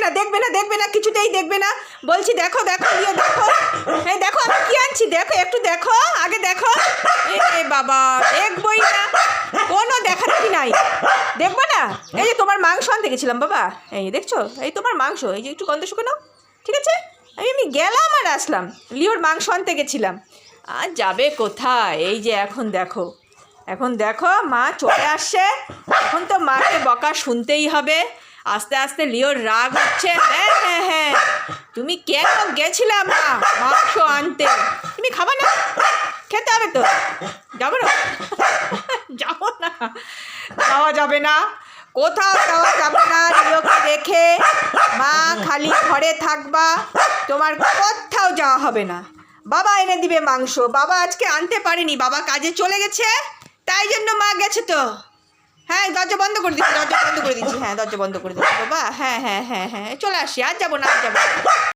না, দেখবে না, দেখবে না, কিছুতেই দেখবে না বলছি। দেখো দেখো লিও, দেখো, হ্যাঁ দেখো আমি কি আনছি, দেখো একটু দেখো, আগে দেখো। এ বাবা, দেখবই না, কোনো দেখাচ্ছি নাই, দেখবো না। এই যে তোমার মাংস আনতে গেছিলাম বাবা, এই দেখছো, এই তোমার মাংস, এই যে একটু গন্ধ শুকানো, ঠিক আছে? আমি গেলাম আর আসলাম, লিওর মাংস আনতে গেছিলাম। আর যাবে কোথায়? এই যে এখন দেখো, এখন দেখো মা চলে আসছে, এখন তো মাকে বকা শুনতেই হবে। আস্তে আস্তে লিওর রাগ হচ্ছে। হ্যাঁ হ্যাঁ হ্যাঁ, তুমি কেন গেছিলাম মা মাংস আনতে? তুমি খাবা না? খেতে হবে তো, যাবো না? যাবো না, যাওয়া যাবে না, কোথাও যাওয়া যাবে না। লিওকে রেখে মা খালি ঘরে থাকবা, তোমার কোথাও যাওয়া হবে না। বাবা এনে দিবে মাংস, বাবা আজকে আনতে পারেনি, বাবা কাজে চলে গেছে, তাই জন্য মা গেছে তো। হ্যাঁ দরজা বন্ধ করে দিচ্ছি, দরজা বন্ধ করে দিচ্ছি, হ্যাঁ দরজা বন্ধ করে দিচ্ছি বাবা। হ্যাঁ হ্যাঁ হ্যাঁ হ্যাঁ, চলে আসি, আর যাবো না, আর যাবো না।